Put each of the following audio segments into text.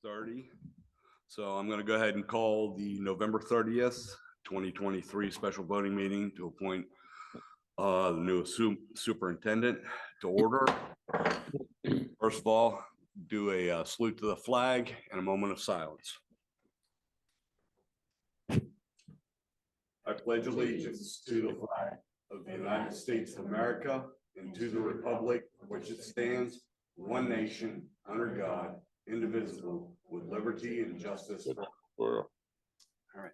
6:30. So I'm going to go ahead and call the November 30th, 2023 special voting meeting to appoint the new superintendent to order. First of all, do a salute to the flag and a moment of silence. I pledge allegiance to the flag of the United States of America and to the republic for which it stands, one nation, under God, indivisible, with liberty and justice for all. All right.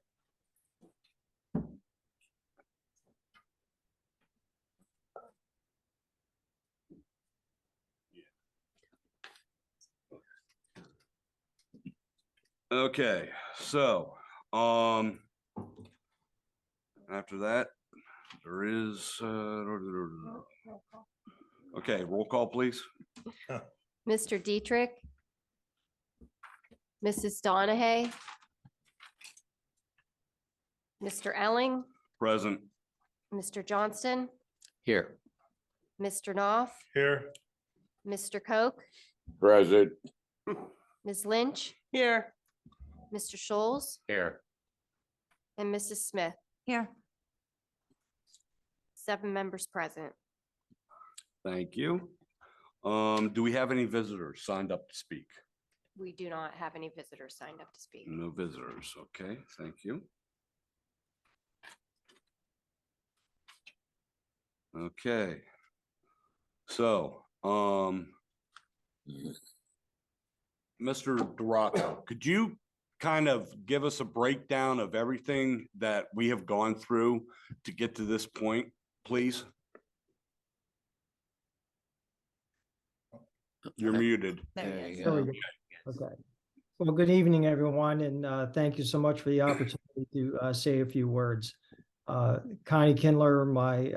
Okay, so after that, there is okay, roll call, please. Mr. Dietrich, Mrs. Donahue, Mr. Elling, Present. Mr. Johnston, Here. Mr. Knopf, Here. Mr. Koch, Present. Ms. Lynch, Here. Mr. Scholes, Here. and Mrs. Smith. Here. 7 members present. Thank you. Do we have any visitors signed up to speak? We do not have any visitors signed up to speak. No visitors. Okay, thank you. Okay. So, Mr. Durato, could you kind of give us a breakdown of everything that we have gone through to get to this point, please? You're muted. There you There we go. Okay. Well, good evening, everyone, and thank you so much for the opportunity to say a few words. Connie Kindler, my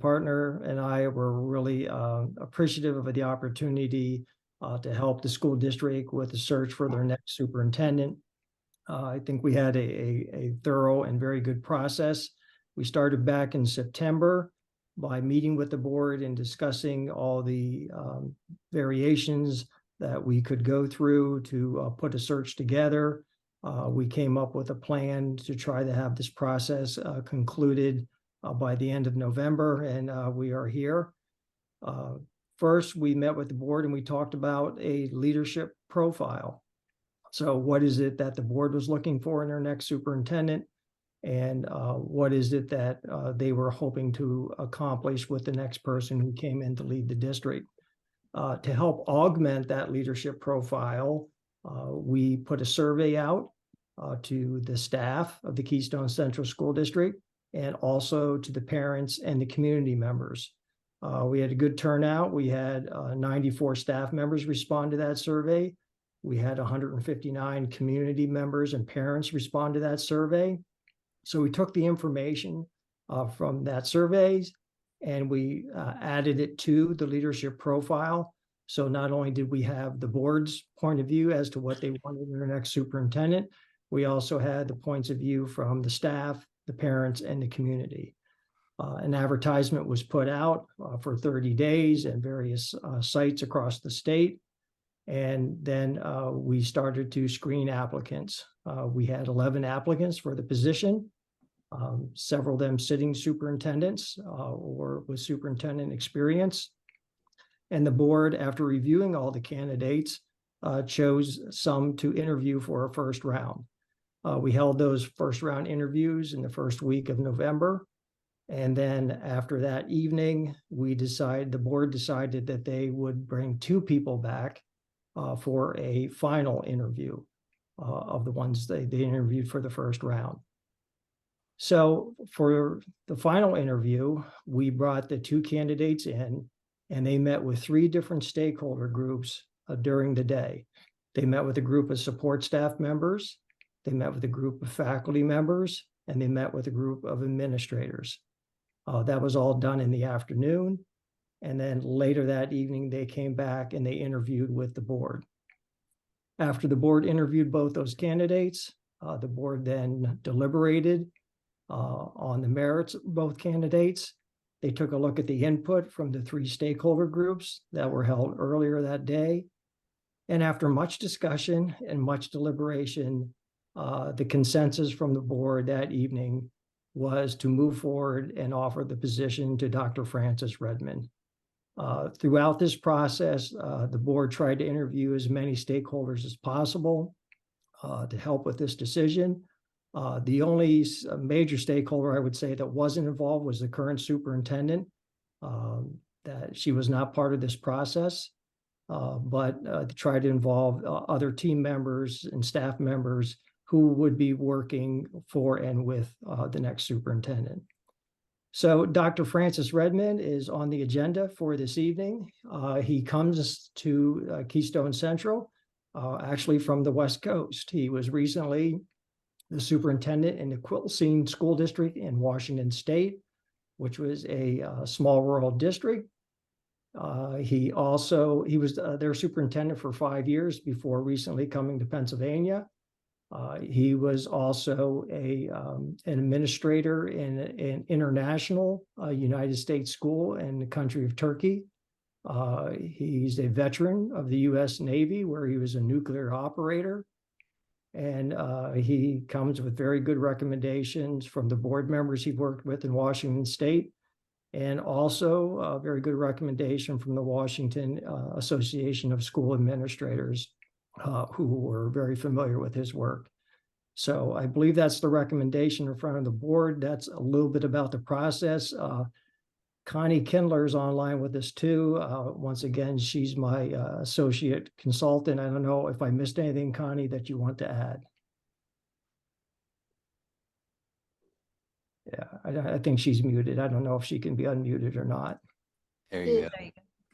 partner, and I were really appreciative of the opportunity to help the school district with the search for their next superintendent. I think we had a thorough and very good process. We started back in September by meeting with the board and discussing all the variations that we could go through to put a search together. We came up with a plan to try to have this process concluded by the end of November, and we are here. First, we met with the board and we talked about a leadership profile. So what is it that the board was looking for in their next superintendent? And what is it that they were hoping to accomplish with the next person who came in to lead the district? To help augment that leadership profile, we put a survey out to the staff of the Keystone Central School District and also to the parents and the community members. We had a good turnout. We had 94 staff members respond to that survey. We had 159 community members and parents respond to that survey. So we took the information from that surveys and we added it to the leadership profile. So not only did we have the board's point of view as to what they wanted in their next superintendent, we also had the points of view from the staff, the parents, and the community. An advertisement was put out for 30 days at various sites across the state. And then we started to screen applicants. We had 11 applicants for the position, several of them sitting superintendents or with superintendent experience. And the board, after reviewing all the candidates, chose some to interview for a first round. We held those first round interviews in the first week of November. And then after that evening, the board decided that they would bring 2 people back for a final interview of the ones they interviewed for the first round. So for the final interview, we brought the 2 candidates in and they met with 3 different stakeholder groups during the day. They met with a group of support staff members, they met with a group of faculty members, and they met with a group of administrators. That was all done in the afternoon. And then later that evening, they came back and they interviewed with the board. After the board interviewed both those candidates, the board then deliberated on the merits of both candidates. They took a look at the input from the 3 stakeholder groups that were held earlier that day. And after much discussion and much deliberation, the consensus from the board that evening was to move forward and offer the position to Dr. Frances Redmond. Throughout this process, the board tried to interview as many stakeholders as possible to help with this decision. The only major stakeholder I would say that wasn't involved was the current superintendent, that she was not part of this process, but to try to involve other team members and staff members who would be working for and with the next superintendent. So Dr. Frances Redmond is on the agenda for this evening. He comes to Keystone Central, actually from the West Coast. He was recently the superintendent in the Quilcene School District in Washington State, which was a small rural district. He was their superintendent for 5 years before recently coming to Pennsylvania. He was also an administrator in an international United States school in the country of Turkey. He's a veteran of the U.S. Navy, where he was a nuclear operator. And he comes with very good recommendations from the board members he worked with in Washington State, and also a very good recommendation from the Washington Association of School Administrators, who were very familiar with his work. So I believe that's the recommendation in front of the board. That's a little bit about the process. Connie Kindler is online with us too. Once again, she's my associate consultant. I don't know if I missed anything, Connie, that you want to add. Yeah, I think she's muted. I don't know if she can be unmuted or not. There you go.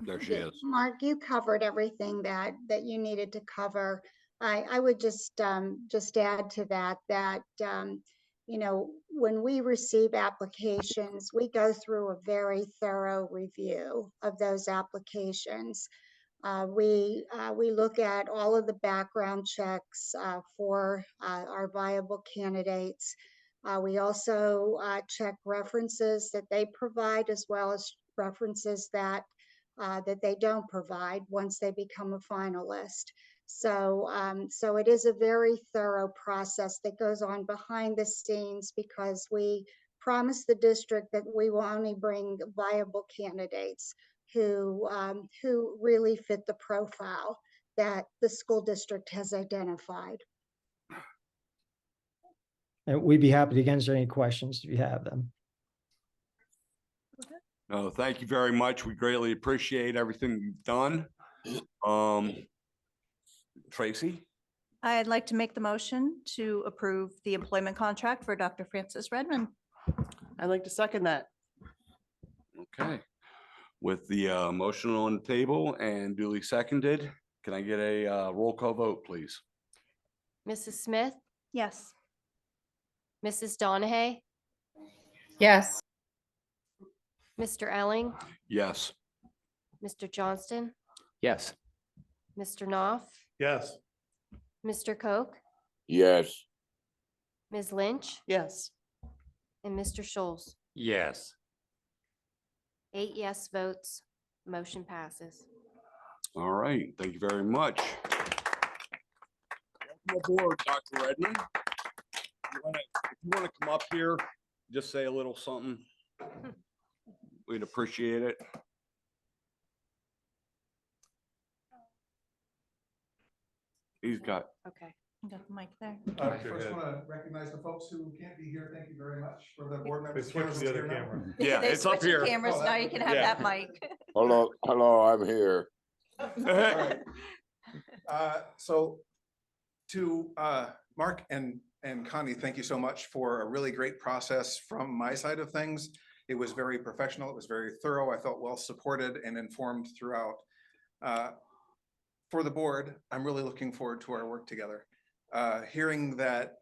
There she is. Mark, you covered everything that you needed to cover. I would just add to that, you know, when we receive applications, we go through a very thorough review of those applications. We look at all of the background checks for our viable candidates. We also check references that they provide, as well as references that they don't provide once they become a finalist. So it is a very thorough process that goes on behind the scenes, because we promise the district that we will only bring viable candidates who really fit the profile that the school district has identified. And we'd be happy to answer any questions if you have them. No, thank you very much. We greatly appreciate everything you've done. Tracy? I'd like to make the motion to approve the employment contract for Dr. Frances Redmond. I'd like to second that. Okay. With the motion on the table and duly seconded, can I get a roll call vote, please? Mrs. Smith, Yes. Mrs. Donahue, Yes. Mr. Elling, Yes. Mr. Johnston, Yes. Mr. Knopf, Yes. Mr. Koch, Yes. Ms. Lynch, Yes. and Mr. Scholes. Yes. 8 yes votes, motion passes. All right. Thank you very much. Welcome aboard, Dr. Redmond. If you want to come up here, just say a little something. We'd appreciate it. He's got. Okay. You got the mic there. I First want to recognize the folks who can't be here. Thank you very much for the board They members. switched to the other Cameras here now. camera. Yeah, They it's up switching here. Cameras, Oh, now you can have yeah. that mic. Hello, I'm here. All right. So to Mark and Connie, thank you so much for a really great process from my side of things. It was very professional. It was very thorough. I felt well supported and informed throughout. For the board, I'm really looking forward to our work together. Hearing that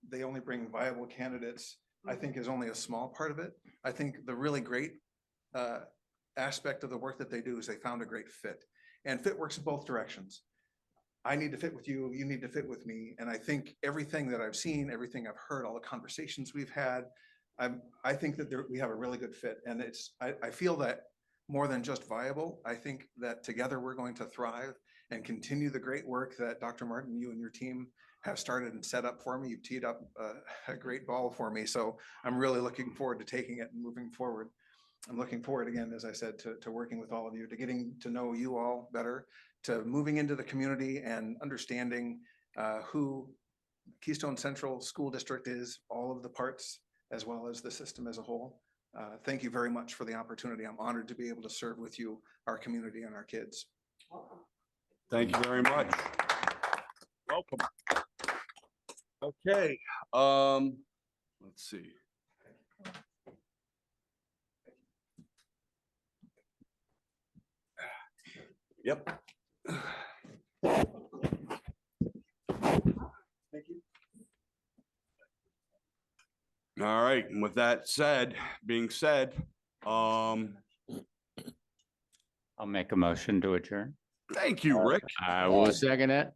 they only bring viable candidates, I think is only a small part of it. I think the really great aspect of the work that they do is they found a great fit. And fit works in both directions. I need to fit with you, you need to fit with me. And I think everything that I've seen, everything I've heard, all the conversations we've had, I think that we have a really good fit. And I feel that more than just viable. I think that together we're going to thrive and continue the great work that Dr. Martin, you and your team have started and set up for me. You've teed up a great ball for me. So I'm really looking forward to taking it and moving forward. I'm looking forward again, as I said, to working with all of you, to getting to know you all better, to moving into the community and understanding who Keystone Central School District is, all of the parts, as well as the system as a whole. Thank you very much for the opportunity. I'm honored to be able to serve with you, our community and our kids. Thank you very much. Welcome. Okay, let's see. Yep. Thank you. All right, and with that being said, I'll make a motion to adjourn. thank you, Rick. I will second it.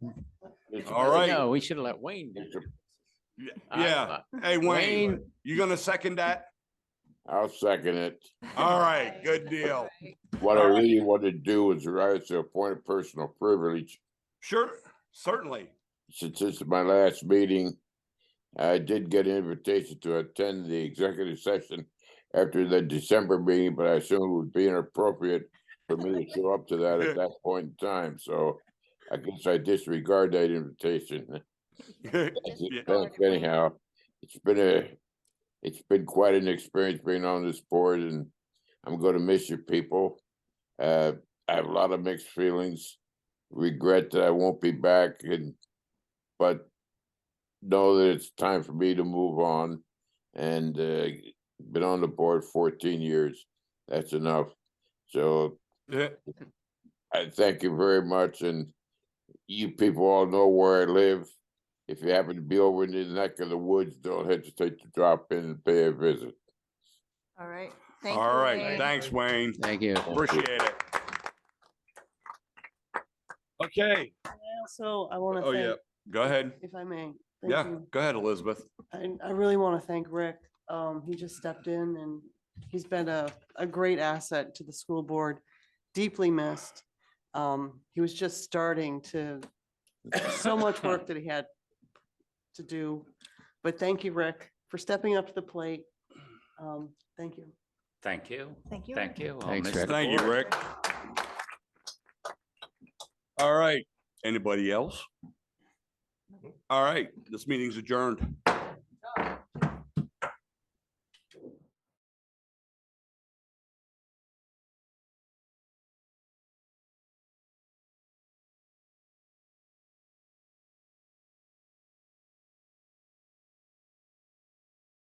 All right. No, we should have let Wayne do it. Yeah. Hey, Wayne, you gonna second that? I'll second it. All right, good deal. What I really want to do is rise to a point of personal privilege. Sure, certainly. Since this is my last meeting, I did get an invitation to attend the executive session after the December meeting, but I assume it would be inappropriate for me to show up to that at that point in time. So I guess I disregard that invitation. Yeah. Thanks anyhow. It's been quite an experience being on this board, and I'm going to miss you people. I have a lot of mixed feelings, regret that I won't be back, but know that it's time for me to move on. And been on the board 14 years. That's enough. So Yeah. I thank you very much, and you people all know where I live. If you happen to be over in the neck of the woods, don't hesitate to drop in and pay a visit. All right. Thank you. All right, Wayne. thanks, Wayne. Thank you. Appreciate it. Okay. Also, I want Oh, to yeah. thank, Go ahead. if I may. Thank Yeah, you. go ahead, Elizabeth. I really want to thank Rick. He just stepped in and he's been a great asset to the school board, deeply missed. He was just starting to, so much work that he had to do. But thank you, Rick, for stepping up to the plate. Thank you. Thank you. Thank you. Thank you. Thank you, Rick. All right, anybody else? All right, this meeting's adjourned.